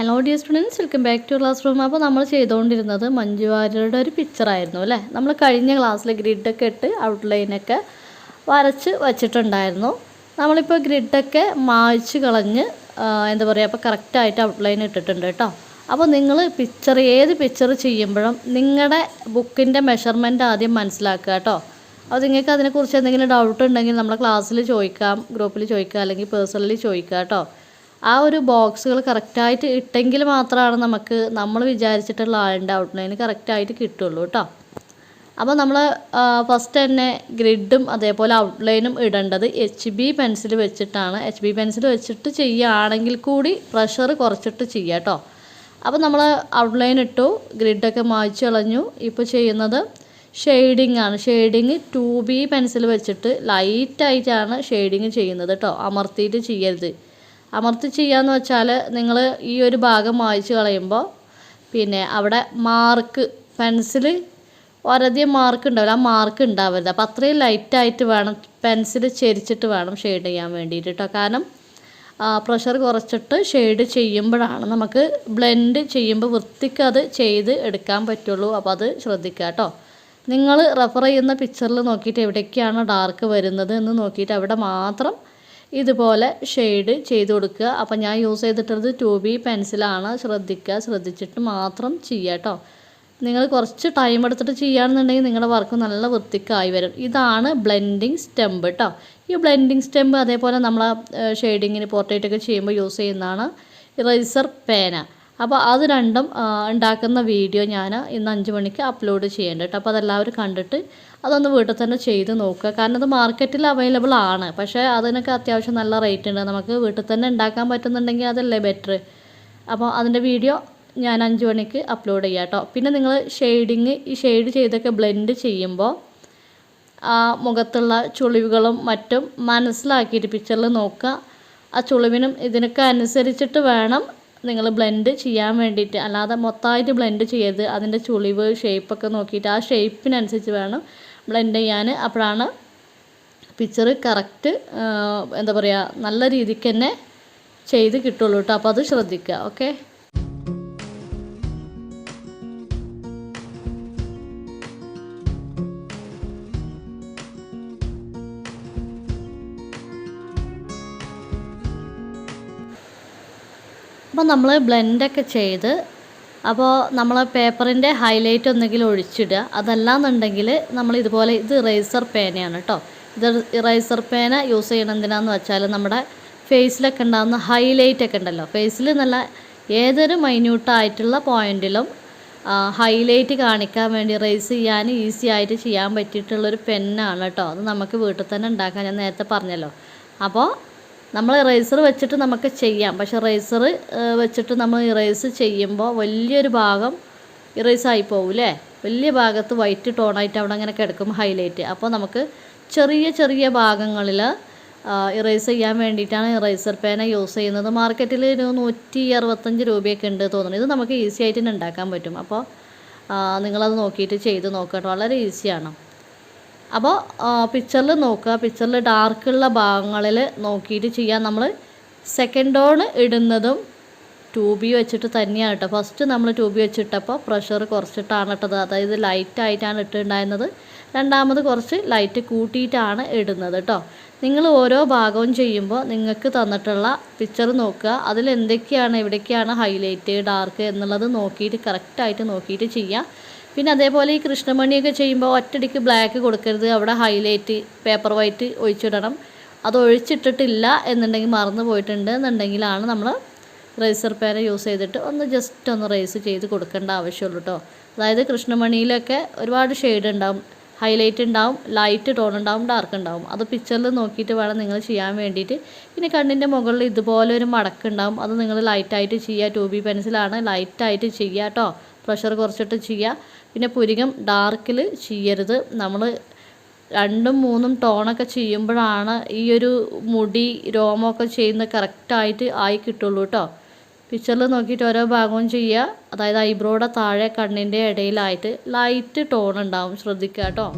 Hello dear students, welcome back to classroom. അപ്പോൾ നമ്മൾ ചെയ്തുകൊണ്ടിരുന്നത് മഞ്ജു വാര്യരുടെ ഒരു പിക്ചറായിരുന്നു അല്ലേ. നമ്മൾ കഴിഞ്ഞ ക്ലാസ്സിൽ ഗ്രിഡൊക്കെ ഇട്ട് ഔട്ട്ലൈനൊക്കെ വരച്ച് വച്ചിട്ടുണ്ടായിരുന്നു. നമ്മളിപ്പോൾ ഗ്രിഡൊക്കെ മായ്ച്ച് കളഞ്ഞ് എന്താ പറയുക, അപ്പോൾ കറക്റ്റായിട്ട് ഔട്ട്ലൈൻ ഇട്ടിട്ടുണ്ട് കേട്ടോ. അപ്പോൾ നിങ്ങൾ ഏത് പിക്ചർ ചെയ്യുമ്പോഴും നിങ്ങളുടെ ബുക്കിൻ്റെ മെഷർമെൻറ്റ് ആദ്യം മനസ്സിലാക്കുക കേട്ടോ. അപ്പോൾ നിങ്ങൾക്ക് അതിനെക്കുറിച്ച് എന്തെങ്കിലും ഡൗട്ട് ഉണ്ടെങ്കിൽ നമ്മളെ ക്ലാസ്സിൽ ചോദിക്കാം, ഗ്രൂപ്പിൽ ചോദിക്കുക, അല്ലെങ്കിൽ പേഴ്സണലി ചോദിക്കുക കേട്ടോ. ആ ഒരു ബോക്സുകൾ കറക്റ്റായിട്ട് ഇട്ടെങ്കിൽ മാത്രമാണ് നമുക്ക് നമ്മൾ വിചാരിച്ചിട്ടുള്ള ആളിൻ്റെ ഔട്ട്ലൈൻ കറക്റ്റായിട്ട് കിട്ടുള്ളൂ കേട്ടോ. അപ്പോൾ നമ്മൾ ഫസ്റ്റ് തന്നെ ഗ്രിഡും അതേപോലെ ഔട്ട്ലൈനും ഇടേണ്ടത് HB പെൻസിൽ വെച്ചിട്ടാണ്. HB പെൻസിൽ വെച്ചിട്ട് ചെയ്യുകയാണെങ്കിൽ കൂടി പ്രഷർ കുറച്ചിട്ട് ചെയ്യുക കേട്ടോ. അപ്പോൾ നമ്മൾ ഔട്ട്ലൈൻ ഇട്ടു, ഗ്രിഡൊക്കെ മായ്ച്ച് കളഞ്ഞു. ഇപ്പോൾ ചെയ്യുന്നത് ഷെയ്ഡിങ് ആണ്. ഷെയ്ഡിങ് 2B പെൻസിൽ വെച്ചിട്ട് ലൈറ്റായിട്ടാണ് ഷെയ്ഡിങ് ചെയ്യുന്നത് കേട്ടോ. അമർത്തിയിട്ട് ചെയ്യരുത്. അമർത്തി ചെയ്യാന്ന് വെച്ചാൽ നിങ്ങൾ ഈ ഒരു ഭാഗം മായ്ച്ച് കളയുമ്പോൾ പിന്നെ അവിടെ മാർക്ക് പെൻസിൽ ഒരധികം മാർക്ക് ഉണ്ടാവില്ല, ആ മാർക്ക് ഉണ്ടാവരുത്. അപ്പോൾ അത്രയും ലൈറ്റായിട്ട് വേണം, പെൻസിൽ ചെരിച്ചിട്ട് വേണം ഷെയ്ഡ് ചെയ്യാൻ വേണ്ടിയിട്ട് കേട്ടോ. കാരണം പ്രഷർ കുറച്ചിട്ട് ഷെയ്ഡ് ചെയ്യുമ്പോഴാണ് നമുക്ക് ബ്ലെൻഡ് ചെയ്യുമ്പോൾ വൃത്തിക്ക് അത് ചെയ്ത് എടുക്കാൻ പറ്റുള്ളൂ. അപ്പോൾ അത് ശ്രദ്ധിക്കുക കേട്ടോ. നിങ്ങൾ റെഫർ ചെയ്യുന്ന പിക്ചറിൽ നോക്കിയിട്ട് എവിടേക്കാണ് ഡാർക്ക് വരുന്നത് എന്ന് നോക്കിയിട്ട് അവിടെ മാത്രം ഇതുപോലെ ഷെയ്ഡ് ചെയ്ത് കൊടുക്കുക. അപ്പോൾ ഞാൻ യൂസ് ചെയ്തിട്ടുള്ളത് 2B പെൻസിലാണ്. ശ്രദ്ധിച്ചിട്ട് മാത്രം ചെയ്യുക കേട്ടോ. നിങ്ങൾ കുറച്ച് ടൈം എടുത്തിട്ട് ചെയ്യുകയാണെന്നുണ്ടെങ്കിൽ നിങ്ങളുടെ വർക്ക് നല്ല വൃത്തിക്കായി വരും. ഇതാണ് ബ്ലെൻഡിങ് സ്റ്റെമ്പ് കേട്ടോ. ഈ ബ്ലെൻഡിങ് സ്റ്റെമ്പ് അതേപോലെ നമ്മൾ ഷെയ്ഡിങ്ങിന് പോർട്രേറ്റൊക്കെ ചെയ്യുമ്പോൾ യൂസ് ചെയ്യുന്നതാണ് ഇറേസർ പേന. അപ്പോൾ അത് രണ്ടും ഉണ്ടാക്കുന്ന വീഡിയോ ഞാൻ ഇന്ന് 5 മണിക്ക് അപ്ലോഡ് ചെയ്യേണ്ടത് കേട്ടോ. അപ്പോൾ അതെല്ലാവരും കണ്ടിട്ട് അതൊന്ന് വീട്ടിൽ തന്നെ ചെയ്ത് നോക്കുക. കാരണം അത് മാർക്കറ്റിൽ അവൈലബിൾ ആണ്, പക്ഷേ അതിനൊക്കെ അത്യാവശ്യം നല്ല റേറ്റ് ഉണ്ട്. നമുക്ക് വീട്ടിൽ തന്നെ ഉണ്ടാക്കാൻ പറ്റുന്നുണ്ടെങ്കിൽ അതല്ലേ ബെറ്റർ. അപ്പോൾ അതിൻ്റെ വീഡിയോ ഞാൻ 5 മണിക്ക് അപ്ലോഡ് ചെയ്യാം കേട്ടോ. പിന്നെ നിങ്ങൾ ഈ ഷെയ്ഡ് ചെയ്തൊക്കെ ബ്ലെൻഡ് ചെയ്യുമ്പോൾ ആ മുഖത്തുള്ള ചുളിവുകളും മറ്റും മനസ്സിലാക്കിയിട്ട് പിക്ചറിൽ നോക്കുക. ആ ചുളിവിനും ഇതിനൊക്കെ അനുസരിച്ചിട്ട് വേണം നിങ്ങൾ ബ്ലെൻഡ് ചെയ്യാൻ വേണ്ടിയിട്ട്. അല്ലാതെ മൊത്തമായിട്ട് ബ്ലെൻഡ് ചെയ്യരുത്. അതിൻ്റെ ചുളിവ് ഷേപ്പൊക്കെ നോക്കിയിട്ട് ആ ഷേപ്പിനനുസരിച്ച് വേണം ബ്ലെൻഡ് ചെയ്യാൻ. അപ്പോഴാണ് പിക്ചർ കറക്റ്റ് എന്താ പറയുക, നല്ല രീതിക്ക് തന്നെ ചെയ്ത് കിട്ടുള്ളൂ കേട്ടോ. അപ്പോൾ അത് ശ്രദ്ധിക്കുക. ഓക്കെ. അപ്പോൾ നമ്മൾ ബ്ലെൻഡൊക്കെ ചെയ്ത് അപ്പോൾ നമ്മൾ പേപ്പറിൻ്റെ ഹൈലൈറ്റ് ഒന്നെങ്കിലും ഒഴിച്ചിടുക. അതല്ലാന്നുണ്ടെങ്കിൽ നമ്മൾ ഇതുപോലെ, ഇത് ഇറേസർ പേനയാണ് കേട്ടോ. ഇത് ഇറേസർ പേന യൂസ് ചെയ്യണം എന്തിനാന്ന് വെച്ചാൽ നമ്മുടെ ഫേസിലൊക്കെ ഉണ്ടാകുന്ന ഹൈലൈറ്റ് ഒക്കെ ഉണ്ടല്ലോ, ഫേസിൽ നല്ല ഏതൊരു മൈന്യൂട്ടായിട്ടുള്ള പോയിൻറ്റിലും ഹൈലൈറ്റ് കാണിക്കാൻ വേണ്ടി ഇറേസ് ചെയ്യാൻ ഈസി ആയിട്ട് ചെയ്യാൻ പറ്റിയിട്ടുള്ളൊരു പെന്നാണ് കേട്ടോ. അത് നമുക്ക് വീട്ടിൽ തന്നെ ഉണ്ടാക്കാൻ ഞാൻ നേരത്തെ പറഞ്ഞല്ലോ. അപ്പോൾ നമ്മൾ ഇറേസർ വെച്ചിട്ട് നമുക്ക് ചെയ്യാം, പക്ഷെ ഇറേസർ വെച്ചിട്ട് നമ്മൾ ഇറേസ് ചെയ്യുമ്പോൾ വലിയൊരു ഭാഗം ഇറേസായി പോകില്ലേ. വലിയ ഭാഗത്ത് വൈറ്റ് ടോണായിട്ട് അവിടെ അങ്ങനെ കിടക്കും ഹൈലൈറ്റ്. അപ്പോൾ നമുക്ക് ചെറിയ ചെറിയ ഭാഗങ്ങളിൽ ഇറേസ് ചെയ്യാൻ വേണ്ടിയിട്ടാണ് ഇറേസർ പേന യൂസ് ചെയ്യുന്നത്. മാർക്കറ്റിൽ ഒരു 165 രൂപയൊക്കെ ഉണ്ട് തോന്നുന്നു. ഇത് നമുക്ക് ഈസി ആയിട്ട് തന്നെ ഉണ്ടാക്കാൻ പറ്റും. അപ്പോൾ നിങ്ങളത് നോക്കിയിട്ട് ചെയ്ത് നോക്കട്ടോ, വളരെ ഈസിയാണ്. അപ്പോൾ പിക്ചറിൽ നോക്കുക, പിക്ചറിൽ ഡാർക്കുള്ള ഭാഗങ്ങളിൽ നോക്കിയിട്ട് ചെയ്യാൻ. നമ്മൾ സെക്കൻഡ് ടോൺ ഇടുന്നതും 2B വെച്ചിട്ട് തന്നെയാണ് കേട്ടോ. ഫസ്റ്റ് നമ്മൾ 2B വെച്ചിട്ടപ്പോൾ പ്രഷർ കുറച്ചിട്ടാണ് ഇട്ടത്, അതായത് ലൈറ്റായിട്ടാണ് ഇട്ടിട്ടുണ്ടായിരുന്നത്. രണ്ടാമത് കുറച്ച് ലൈറ്റ് കൂട്ടിയിട്ടാണ് ഇടുന്നത് കേട്ടോ. നിങ്ങൾ ഓരോ ഭാഗവും ചെയ്യുമ്പോൾ നിങ്ങൾക്ക് തന്നിട്ടുള്ള പിക്ചർ നോക്കുക, അതിൽ എന്തൊക്കെയാണ് എവിടേക്കാണ് ഹൈലൈറ്റ് ഡാർക്ക് എന്നുള്ളത് നോക്കിയിട്ട് കറക്റ്റായിട്ട് നോക്കിയിട്ട് ചെയ്യുക. പിന്നെ അതേപോലെ ഈ കൃഷ്ണമണിയൊക്കെ ചെയ്യുമ്പോൾ ഒറ്റയടിക്ക് ബ്ലാക്ക് കൊടുക്കരുത്, അവിടെ ഹൈലൈറ്റ് പേപ്പർ വൈറ്റ് ഒഴിച്ചിടണം. അത് ഒഴിച്ചിട്ടിട്ടില്ല എന്നുണ്ടെങ്കിൽ മറന്നു പോയിട്ടുണ്ട് എന്നുണ്ടെങ്കിലാണ് നമ്മൾ റേസർ പേന യൂസ് ചെയ്തിട്ട് ജസ്റ്റ് ഒന്ന് റേസ് ചെയ്ത് കൊടുക്കേണ്ട ആവശ്യമുള്ളൂ കേട്ടോ. അതായത് കൃഷ്ണമണിയിലൊക്കെ ഒരുപാട് ഷെയ്ഡ് ഉണ്ടാവും, ഹൈലൈറ്റ് ഉണ്ടാവും, ലൈറ്റ് ടോൺ ഉണ്ടാവും, ഡാർക്ക് ഉണ്ടാവും. അത് പിക്ചറിൽ നോക്കിയിട്ട് വേണം നിങ്ങൾ ചെയ്യാൻ വേണ്ടിയിട്ട്. പിന്നെ കണ്ണിൻ്റെ മുകളിൽ ഇതുപോലെ ഒരു മടക്കുണ്ടാവും, അത് നിങ്ങൾ ലൈറ്റായിട്ട് ചെയ്യുക. 2B പെൻസിലാണ്, ലൈറ്റായിട്ട് ചെയ്യുക കേട്ടോ. പ്രഷർ കുറച്ചിട്ട് ചെയ്യുക. പിന്നെ പുരികം ഡാർക്കിൽ ചെയ്യരുത്. നമ്മൾ 2ഉം 3ഉം ടോണൊക്കെ ചെയ്യുമ്പോഴാണ് ഈ ഒരു മുടി രോമമൊക്കെ ചെയ്യുന്നത് കറക്റ്റായിട്ട് ആയി കിട്ടുള്ളൂ കേട്ടോ. പിക്ചറിൽ നോക്കിയിട്ട് ഓരോ ഭാഗവും ചെയ്യുക. അതായത് ഐബ്രോയുടെ താഴെ കണ്ണിൻ്റെ ഇടയിലായിട്ട് ലൈറ്റ് ടോൺ ഉണ്ടാവും, ശ്രദ്ധിക്കുക കേട്ടോ.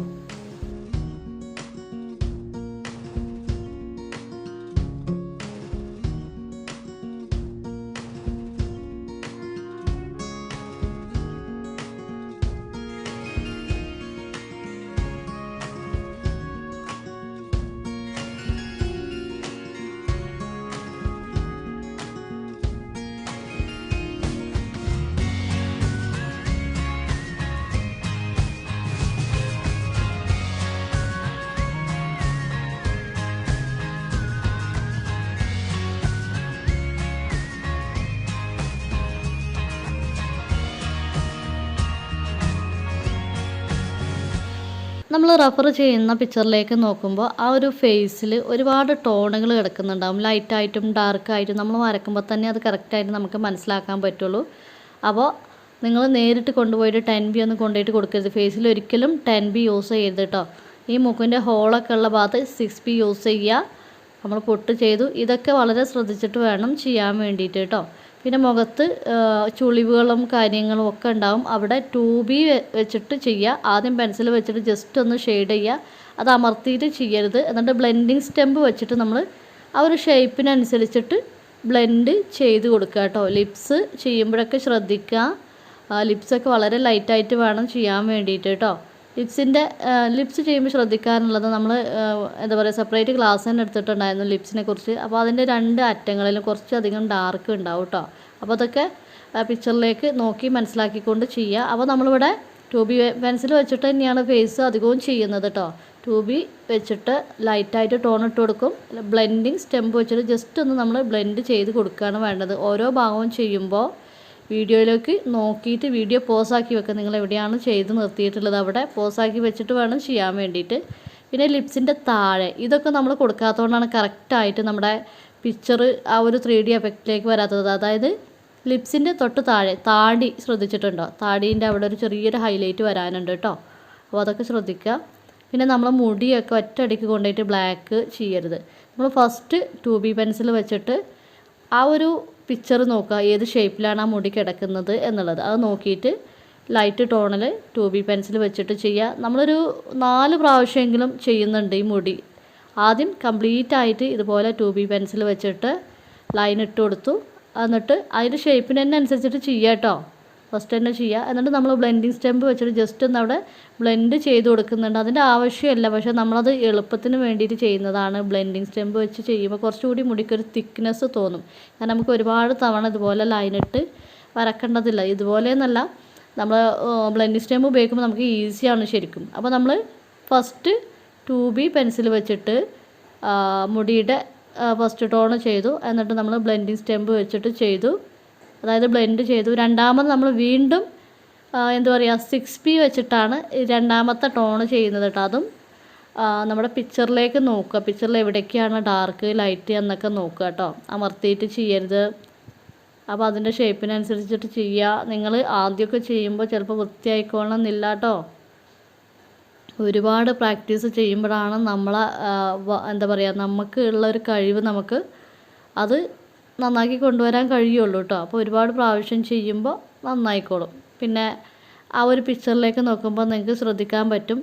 നമ്മൾ റെഫർ ചെയ്യുന്ന പിക്ചറിലേക്ക് നോക്കുമ്പോൾ ആ ഒരു ഫേസിൽ ഒരുപാട് ടോണുകൾ കിടക്കുന്നുണ്ടാവും. ലൈറ്റായിട്ടും ഡാർക്കായിട്ടും നമ്മൾ വരയ്ക്കുമ്പോൾ തന്നെ അത് കറക്റ്റായിട്ട് നമുക്ക് മനസ്സിലാക്കാൻ പറ്റുള്ളൂ. അപ്പോൾ നിങ്ങൾ നേരിട്ട് കൊണ്ടുപോയിട്ട് 10B ഒന്നും കൊണ്ടുപോയിട്ട് കൊടുക്കരുത്. ഫേസിൽ ഒരിക്കലും 10B യൂസ് ചെയ്യരുത് കേട്ടോ. ഈ മൂക്കിൻ്റെ ഹോളൊക്കെ ഉള്ള ഭാഗത്ത് 6B യൂസ് ചെയ്യുക. നമ്മൾ പൊട്ട് ചെയ്തു. ഇതൊക്കെ വളരെ ശ്രദ്ധിച്ചിട്ട് വേണം ചെയ്യാൻ വേണ്ടിയിട്ട് കേട്ടോ. പിന്നെ മുഖത്ത് ചുളിവുകളും കാര്യങ്ങളും ഒക്കെ ഉണ്ടാവും. അവിടെ 2B വെച്ചിട്ട് ചെയ്യുക. ആദ്യം പെൻസിൽ വെച്ചിട്ട് ജസ്റ്റ് ഒന്ന് ഷെയ്ഡ് ചെയ്യുക. അത് അമർത്തിയിട്ട് ചെയ്യരുത്. എന്നിട്ട് ബ്ലെൻഡിങ് സ്റ്റെമ്പ് വെച്ചിട്ട് നമ്മൾ ആ ഒരു ഷേപ്പിനനുസരിച്ചിട്ട് ബ്ലെൻഡ് ചെയ്ത് കൊടുക്കുക കേട്ടോ. ലിപ്സ് ചെയ്യുമ്പോഴൊക്കെ ശ്രദ്ധിക്കുക. ലിപ്സൊക്കെ വളരെ ലൈറ്റായിട്ട് വേണം ചെയ്യാൻ വേണ്ടിയിട്ട് കേട്ടോ. ലിപ്സ് ചെയ്യുമ്പോൾ ശ്രദ്ധിക്കാറുള്ളത് നമ്മൾ എന്താ പറയുക, സെപ്പറേറ്റ് ക്ലാസ് തന്നെ എടുത്തിട്ടുണ്ടായിരുന്നു ലിപ്സിനെ കുറിച്ച്. അപ്പോൾ അതിൻ്റെ 2 അറ്റങ്ങളിലും കുറച്ചധികം ഡാർക്ക് ഉണ്ടാവും കേട്ടോ. അപ്പോൾ അതൊക്കെ പിക്ചറിലേക്ക് നോക്കി മനസ്സിലാക്കിക്കൊണ്ട് ചെയ്യുക. അപ്പോൾ നമ്മളിവിടെ 2B പെൻസിൽ വെച്ചിട്ട് തന്നെയാണ് ഫേസ് അധികവും ചെയ്യുന്നത് കേട്ടോ. 2B വെച്ചിട്ട് ലൈറ്റായിട്ട് ടോൺ ഇട്ട് കൊടുക്കും. ബ്ലെൻഡിങ് സ്റ്റെമ്പ് വെച്ചിട്ട് ജസ്റ്റ് ഒന്ന് നമ്മൾ ബ്ലെൻഡ് ചെയ്ത് കൊടുക്കുകയാണ് വേണ്ടത്. ഓരോ ഭാഗവും ചെയ്യുമ്പോൾ വീഡിയോയിലേക്ക് നോക്കിയിട്ട് വീഡിയോ പോസാക്കി വെക്കുക. നിങ്ങൾ എവിടെയാണ് ചെയ്ത് നിർത്തിയിട്ടുള്ളത് അവിടെ പോസാക്കി വെച്ചിട്ട് വേണം ചെയ്യാൻ വേണ്ടിയിട്ട്. പിന്നെ ലിപ്സിൻ്റെ താഴെ ഇതൊക്കെ നമ്മൾ കൊടുക്കാത്തതുകൊണ്ടാണ് കറക്റ്റായിട്ട് നമ്മുടെ പിക്ചർ ആ ഒരു 3D എഫക്റ്റിലേക്ക് വരാത്തത്. അതായത് ലിപ്സിൻ്റെ തൊട്ട് താഴെ താടി ശ്രദ്ധിച്ചിട്ടുണ്ടോ? താടീൻ്റെ അവിടെ ഒരു ചെറിയൊരു ഹൈലൈറ്റ് വരാനുണ്ട് കേട്ടോ. അപ്പോൾ അതൊക്കെ ശ്രദ്ധിക്കുക. പിന്നെ നമ്മൾ മുടിയൊക്കെ ഒറ്റയടിക്ക് കൊണ്ടുപോയിട്ട് ബ്ലാക്ക് ചെയ്യരുത്. നമ്മൾ ഫസ്റ്റ് 2B പെൻസിൽ വെച്ചിട്ട് ആ ഒരു പിക്ചർ നോക്കുക, ഏത് ഷേപ്പിലാണ് ആ മുടി കിടക്കുന്നത് എന്നുള്ളത്. അത് നോക്കിയിട്ട് ലൈറ്റ് ടോണിൽ 2B പെൻസിൽ വെച്ചിട്ട് ചെയ്യുക. നമ്മളൊരു 4 പ്രാവശ്യമെങ്കിലും ചെയ്യുന്നുണ്ട് ഈ മുടി. ആദ്യം കംപ്ലീറ്റ് ആയിട്ട് ഇതുപോലെ 2B പെൻസിൽ വെച്ചിട്ട് ലൈൻ ഇട്ട് കൊടുത്തു. എന്നിട്ട് അതിൻ്റെ ഷേപ്പിന് തന്നെ അനുസരിച്ചിട്ട് ചെയ്യുക കേട്ടോ. ഫസ്റ്റ് തന്നെ ചെയ്യുക. എന്നിട്ട് നമ്മൾ ബ്ലെൻഡിങ് സ്റ്റെമ്പ് വെച്ചിട്ട് ജസ്റ്റ് ഒന്ന് അവിടെ ബ്ലെൻഡ് ചെയ്ത് കൊടുക്കുന്നുണ്ട്. അതിൻ്റെ ആവശ്യമില്ല, പക്ഷേ നമ്മളത് എളുപ്പത്തിന് വേണ്ടിയിട്ട് ചെയ്യുന്നതാണ്. ബ്ലെൻഡിങ് സ്റ്റെമ്പ് വെച്ച് ചെയ്യുമ്പോൾ കുറച്ചുകൂടി മുടിക്കൊരു തിക്നെസ് തോന്നും. കാരണം നമുക്ക് ഒരുപാട് തവണ ഇതുപോലെ ലൈനിട്ട് വരക്കേണ്ടതില്ല. ഇതുപോലെയെന്നല്ല, നമ്മൾ ബ്ലെൻഡിങ് സ്റ്റെമ്പ് ഉപയോഗിക്കുമ്പോൾ നമുക്ക് ഈസിയാണ് ശരിക്കും. അപ്പോൾ നമ്മൾ ഫസ്റ്റ് 2B പെൻസിൽ വെച്ചിട്ട് മുടിയുടെ ഫസ്റ്റ് ടോൺ ചെയ്തു. എന്നിട്ട് നമ്മൾ ബ്ലെൻഡിങ് സ്റ്റെമ്പ് വെച്ചിട്ട് ചെയ്തു, അതായത് ബ്ലെൻഡ് ചെയ്തു. രണ്ടാമത് നമ്മൾ വീണ്ടും എന്താ പറയുക 6B വെച്ചിട്ടാണ് രണ്ടാമത്തെ ടോണ് ചെയ്യുന്നത് കേട്ടോ. അതും നമ്മുടെ പിക്ചറിലേക്ക് നോക്കുക. പിക്ചറിൽ എവിടേക്കാണ് ഡാർക്ക് ലൈറ്റ് എന്നൊക്കെ നോക്കുക കേട്ടോ. അമർത്തിയിട്ട് ചെയ്യരുത്. അപ്പോൾ അതിൻ്റെ ഷേപ്പിനനുസരിച്ചിട്ട് ചെയ്യുക. നിങ്ങൾ ആദ്യമൊക്കെ ചെയ്യുമ്പോൾ ചിലപ്പോൾ വൃത്തിയായിക്കോളണം എന്നില്ല കേട്ടോ. ഒരുപാട് പ്രാക്ടീസ് ചെയ്യുമ്പോഴാണ് നമ്മളെ എന്താ പറയുക, നമുക്ക് ഉള്ളൊരു കഴിവ് നമുക്ക് അത് നന്നാക്കി കൊണ്ടുവരാൻ കഴിയുള്ളൂ കേട്ടോ. അപ്പോൾ ഒരുപാട് പ്രാവശ്യം ചെയ്യുമ്പോൾ നന്നായിക്കോളും. പിന്നെ ആ ഒരു പിക്ചറിലേക്ക് നോക്കുമ്പോൾ നിങ്ങൾക്ക് ശ്രദ്ധിക്കാൻ പറ്റും,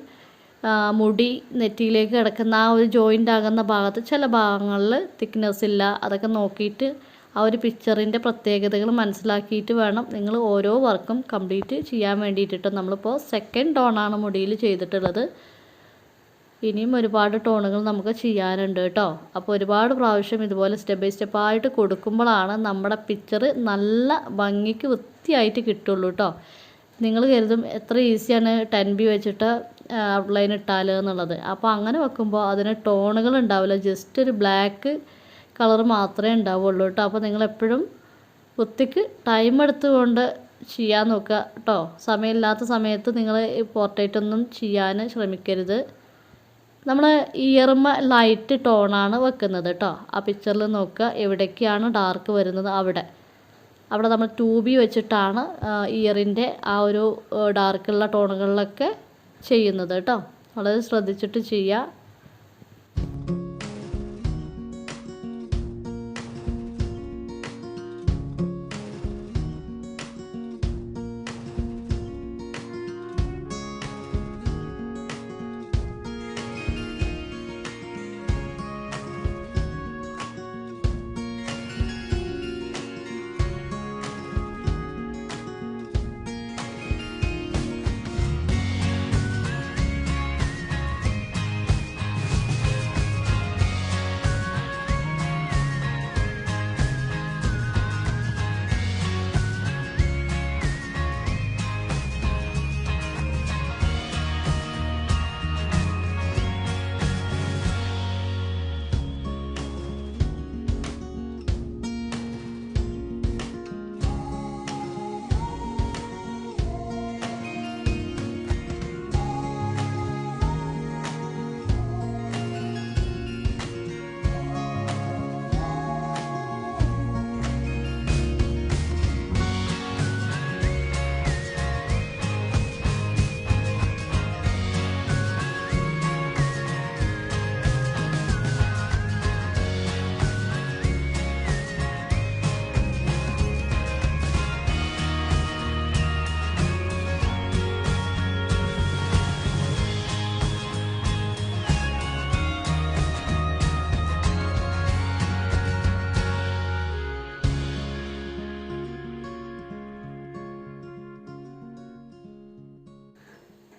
മുടി നെറ്റിയിലേക്ക് കിടക്കുന്ന ആ ഒരു ജോയിൻ്റ് ആകുന്ന ഭാഗത്ത് ചില ഭാഗങ്ങളിൽ തിക്നെസ് ഇല്ല. അതൊക്കെ നോക്കിയിട്ട് ആ ഒരു പിക്ചറിൻ്റെ പ്രത്യേകതകൾ മനസ്സിലാക്കിയിട്ട് വേണം നിങ്ങൾ ഓരോ വർക്കും കംപ്ലീറ്റ് ചെയ്യാൻ വേണ്ടിയിട്ട്. നമ്മളിപ്പോൾ 2nd ടോണാണ് മുടിയിൽ ചെയ്തിട്ടുള്ളത്. ഇനിയും ഒരുപാട് ടോണുകൾ നമുക്ക് ചെയ്യാനുണ്ട് കേട്ടോ. അപ്പോൾ ഒരുപാട് പ്രാവശ്യം ഇതുപോലെ സ്റ്റെപ്പ് ബൈ സ്റ്റെപ്പായിട്ട് കൊടുക്കുമ്പോഴാണ് നമ്മുടെ പിക്ചർ നല്ല ഭംഗിക്ക് വൃത്തിയായിട്ട് കിട്ടുള്ളൂ കേട്ടോ. നിങ്ങൾ കരുതും എത്ര ഈസിയാണ് 10B വെച്ചിട്ട് ഔട്ട്ലൈൻ ഇട്ടാൽ എന്നുള്ളത്. അപ്പോൾ അങ്ങനെ വെക്കുമ്പോൾ അതിന് ടോണുകൾ ഉണ്ടാവില്ല, ജസ്റ്റ് ഒരു ബ്ലാക്ക് കളർ മാത്രമേ ഉണ്ടാവുള്ളൂ കേട്ടോ. അപ്പോൾ നിങ്ങളെപ്പോഴും വൃത്തിക്ക് ടൈം എടുത്തുകൊണ്ട് ചെയ്യാൻ നോക്കുക കേട്ടോ. സമയമില്ലാത്ത സമയത്ത് നിങ്ങൾ പോർട്രേറ്റ് ഒന്നും ചെയ്യാൻ ശ്രമിക്കരുത്. നമ്മൾ ഇയർമ ലൈറ്റ് ടോണാണ് വെക്കുന്നത് കേട്ടോ. ആ പിക്ചറിൽ നോക്കുക എവിടേക്കാണ് ഡാർക്ക് വരുന്നത് അവിടെ നമ്മൾ 2B വെച്ചിട്ടാണ് ഇയറിൻ്റെ ആ ഒരു ഡാർക്കുള്ള ടോണുകളിലൊക്കെ ചെയ്യുന്നത് കേട്ടോ. വളരെ ശ്രദ്ധിച്ചിട്ട് ചെയ്യുക.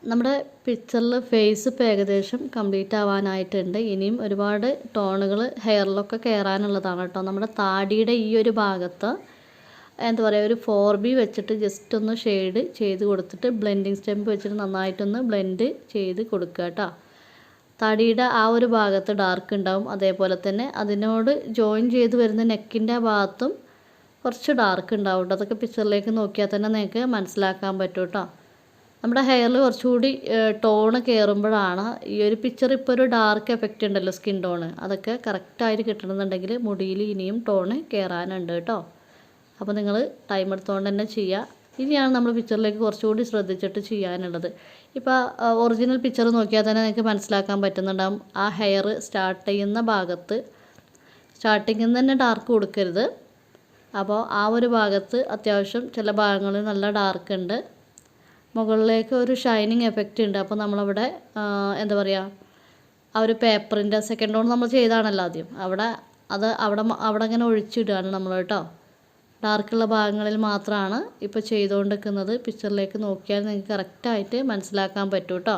നമ്മുടെ പിക്ചറിൽ ഫേസ് ഇപ്പോൾ ഏകദേശം കംപ്ലീറ്റ് ആവാനായിട്ടുണ്ട്. ഇനിയും ഒരുപാട് ടോണുകൾ ഹെയറിലൊക്കെ കയറാനുള്ളതാണ് കേട്ടോ. നമ്മുടെ താടിയുടെ ഈ ഒരു ഭാഗത്ത് എന്താ പറയുക, ഒരു 4B വെച്ചിട്ട് ജസ്റ്റ് ഒന്ന് ഷെയ്ഡ് ചെയ്ത് കൊടുത്തിട്ട് ബ്ലെൻഡിങ് സ്റ്റെമ്പ് വെച്ചിട്ട് നന്നായിട്ടൊന്ന് ബ്ലെൻഡ് ചെയ്ത് കൊടുക്കുക കേട്ടോ. തടിയുടെ ആ ഒരു ഭാഗത്ത് ഡാർക്ക് ഉണ്ടാവും. അതേപോലെ തന്നെ അതിനോട് ജോയിൻ ചെയ്ത് വരുന്ന നെക്കിൻ്റെ ആ ഭാഗത്തും കുറച്ച് ഡാർക്ക് ഉണ്ടാവും കേട്ടോ. അതൊക്കെ പിക്ചറിലേക്ക് നോക്കിയാൽ തന്നെ നിങ്ങൾക്ക് മനസ്സിലാക്കാൻ പറ്റും കേട്ടോ. നമ്മുടെ ഹെയറിൽ കുറച്ചുകൂടി ടോണ് കയറുമ്പോഴാണ് ഈ ഒരു പിക്ചർ ഇപ്പോൾ ഒരു ഡാർക്ക് എഫക്റ്റ് ഉണ്ടല്ലോ, സ്കിൻ ടോണ്, അതൊക്കെ കറക്റ്റായിട്ട് കിട്ടണമെന്നുണ്ടെങ്കിൽ മുടിയിൽ ഇനിയും ടോണ് കയറാനുണ്ട് കേട്ടോ. അപ്പോൾ നിങ്ങൾ ടൈം എടുത്തുകൊണ്ട് തന്നെ ചെയ്യുക. ഇനിയാണ് നമ്മൾ പിക്ചറിലേക്ക് കുറച്ചുകൂടി ശ്രദ്ധിച്ചിട്ട് ചെയ്യാനുള്ളത്. ഇപ്പോൾ ഒറിജിനൽ പിക്ചർ നോക്കിയാൽ തന്നെ നിങ്ങൾക്ക് മനസ്സിലാക്കാൻ പറ്റുന്നുണ്ടാകും. ആ ഹെയർ സ്റ്റാർട്ട് ചെയ്യുന്ന ഭാഗത്ത് സ്റ്റാർട്ടിങ്ങിൽ നിന്ന് തന്നെ ഡാർക്ക് കൊടുക്കരുത്. അപ്പോൾ ആ ഒരു ഭാഗത്ത് അത്യാവശ്യം ചില ഭാഗങ്ങളിൽ നല്ല ഡാർക്ക് ഉണ്ട്, മുകളിലേക്ക് ഒരു ഷൈനിങ് എഫക്റ്റ് ഉണ്ട്. അപ്പോൾ നമ്മളവിടെ എന്താ പറയുക, ആ ഒരു പേപ്പറിൻ്റെ സെക്കൻഡ് ടോൺ നമ്മൾ ചെയ്താണല്ലോ ആദ്യം, അവിടെ അങ്ങനെ ഒഴിച്ചിടുകയാണ് നമ്മൾ കേട്ടോ. ഡാർക്കുള്ള ഭാഗങ്ങളിൽ മാത്രമാണ് ഇപ്പോൾ ചെയ്തുകൊണ്ടിരിക്കുന്നത്. പിക്ചറിലേക്ക് നോക്കിയാൽ നിങ്ങൾക്ക് കറക്റ്റായിട്ട് മനസ്സിലാക്കാൻ പറ്റും കേട്ടോ.